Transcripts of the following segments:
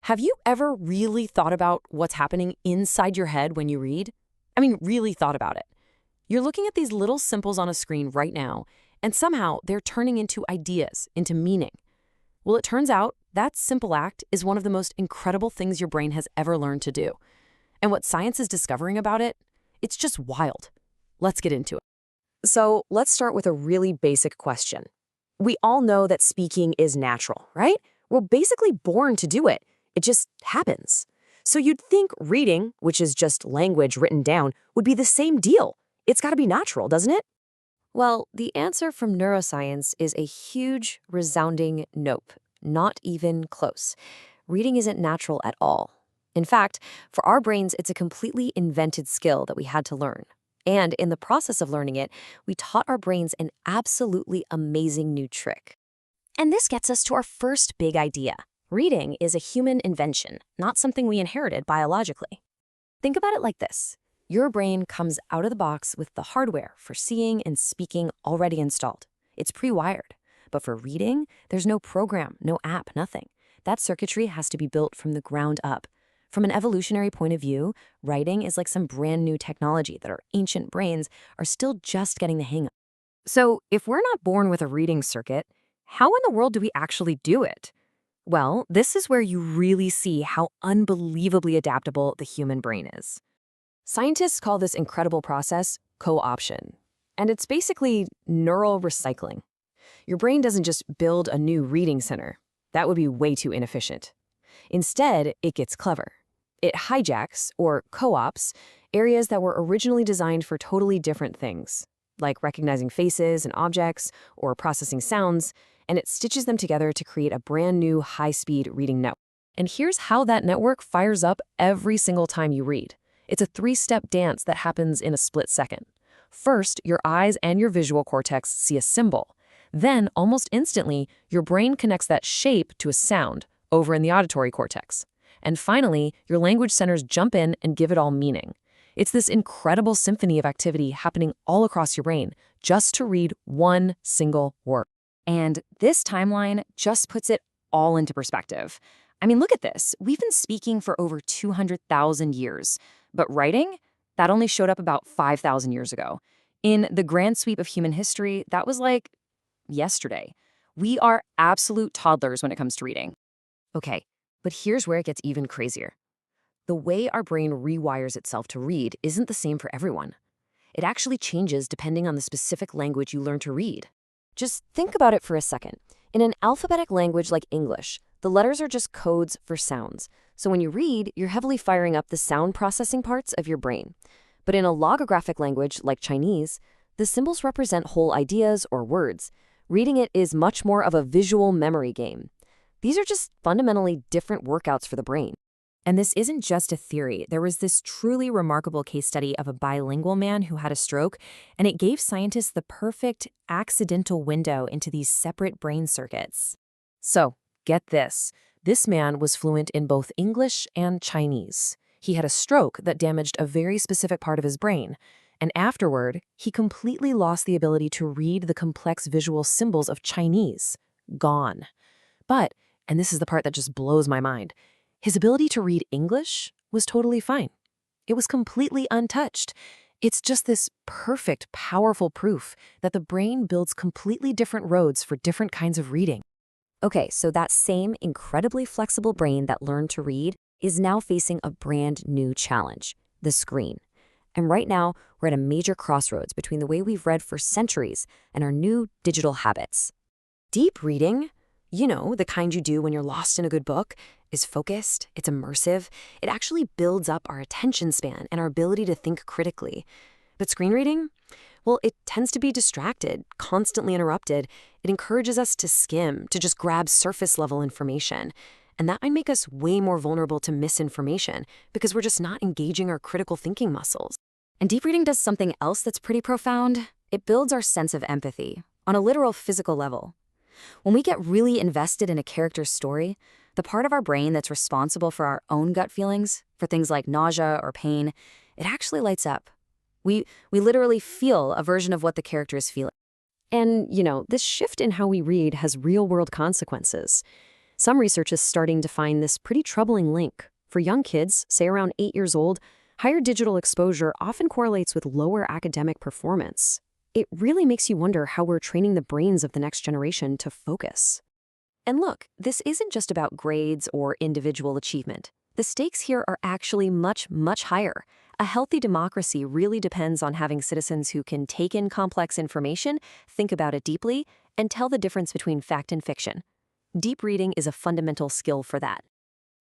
Have you ever really thought about what's happening inside your head when you read? I mean, really thought about it. You're looking at these little symbols on a screen right now, and somehow they're turning into ideas, into meaning. Well, it turns out that simple act is one of the most incredible things your brain has ever learned to do. And what science is discovering about it, it's just wild. Let's get into it. So let's start with a really basic question. We all know that speaking is natural, right? We're basically born to do it. It just happens. So you'd think reading, which is just language written down, would be the same deal. It's got to be natural, doesn't it? Well, the answer from neuroscience is a huge, resounding nope. Not even close. Reading isn't natural at all. In fact, for our brains, it's a completely invented skill that we had to learn. And in the process of learning it, we taught our brains an absolutely amazing new trick. And this gets us to our first big idea. Reading is a human invention, not something we inherited biologically. Think about it like this. Your brain comes out of the box with the hardware for seeing and speaking already installed. It's pre-wired. But for reading, there's no program, no app, nothing. That circuitry has to be built from the ground up. From an evolutionary point of view, writing is like some brand new technology that our ancient brains are still just getting the hang of. So if we're not born with a reading circuit, how in the world do we actually do it? Well, this is where you really see how unbelievably adaptable the human brain is. Scientists call this incredible process co-option, and it's basically neural recycling. Your brain doesn't just build a new reading center. That would be way too inefficient. Instead, it gets clever. It hijacks, or co-ops, areas that were originally designed for totally different things, like recognizing faces and objects or processing sounds, and it stitches them together to create a brand new high-speed reading network. And here's how that network fires up every single time you read. It's a three-step dance that happens in a split second. First, your eyes and your visual cortex see a symbol. Then, almost instantly, your brain connects that shape to a sound over in the auditory cortex. And finally, your language centers jump in and give it all meaning. It's this incredible symphony of activity happening all across your brain just to read one single word. And this timeline just puts it all into perspective. I mean, look at this. We've been speaking for over 200,000 years, but writing, that only showed up about 5,000 years ago. In the grand sweep of human history, that was like yesterday. We are absolute toddlers when it comes to reading. Okay, but here's where it gets even crazier. The way our brain rewires itself to read isn't the same for everyone. It actually changes depending on the specific language you learn to read. Just think about it for a second. In an alphabetic language like English, the letters are just codes for sounds. So when you read, you're heavily firing up the sound processing parts of your brain. But in a logographic language like Chinese, the symbols represent whole ideas or words. Reading it is much more of a visual memory game. These are just fundamentally different workouts for the brain. And this isn't just a theory. There was this truly remarkable case study of a bilingual man who had a stroke, and it gave scientists the perfect accidental window into these separate brain circuits. So, get this. This man was fluent in both English and Chinese. He had a stroke that damaged a very specific part of his brain, and afterward, he completely lost the ability to read the complex visual symbols of Chinese. Gone. But, and this is the part that just blows my mind, his ability to read English was totally fine. It was completely untouched. It's just this perfect, powerful proof that the brain builds completely different roads for different kinds of reading. Okay, so that same incredibly flexible brain that learned to read is now facing a brand new challenge, the screen. And right now, we're at a major crossroads between the way we've read for centuries and our new digital habits. Deep reading, you know, the kind you do when you're lost in a good book, is focused, it's immersive. It actually builds up our attention span and our ability to think critically. But screen reading? Well, it tends to be distracted, constantly interrupted. It encourages us to skim, to just grab surface-level information. And that might make us way more vulnerable to misinformation because we're just not engaging our critical thinking muscles. And deep reading does something else that's pretty profound. It builds our sense of empathy on a literal physical level. When we get really invested in a character's story, the part of our brain that's responsible for our own gut feelings, for things like nausea or pain, it actually lights up. We literally feel a version of what the character is feeling. And, you know, this shift in how we read has real-world consequences. Some research is starting to find this pretty troubling link. For young kids, say around 8 years old, higher digital exposure often correlates with lower academic performance. It really makes you wonder how we're training the brains of the next generation to focus. And look, this isn't just about grades or individual achievement. The stakes here are actually much, much higher. A healthy democracy really depends on having citizens who can take in complex information, think about it deeply, and tell the difference between fact and fiction. Deep reading is a fundamental skill for that.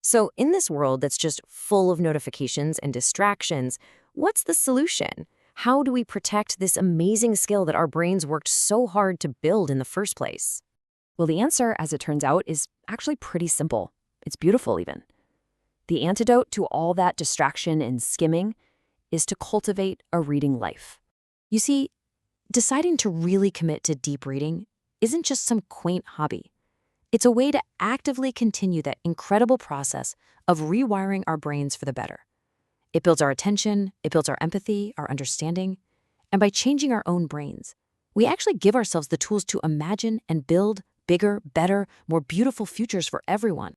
So in this world that's just full of notifications and distractions, what's the solution? How do we protect this amazing skill that our brains worked so hard to build in the first place? Well, the answer, as it turns out, is actually pretty simple. It's beautiful, even. The antidote to all that distraction and skimming is to cultivate a reading life. You see, deciding to really commit to deep reading isn't just some quaint hobby. It's a way to actively continue that incredible process of rewiring our brains for the better. It builds our attention, it builds our empathy, our understanding, and by changing our own brains, we actually give ourselves the tools to imagine and build bigger, better, more beautiful futures for everyone.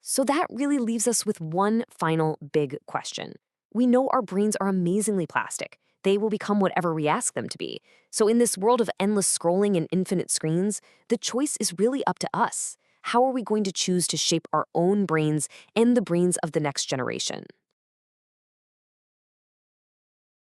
So that really leaves us with one final big question. We know our brains are amazingly plastic. They will become whatever we ask them to be. So in this world of endless scrolling and infinite screens, the choice is really up to us. How are we going to choose to shape our own brains and the brains of the next generation?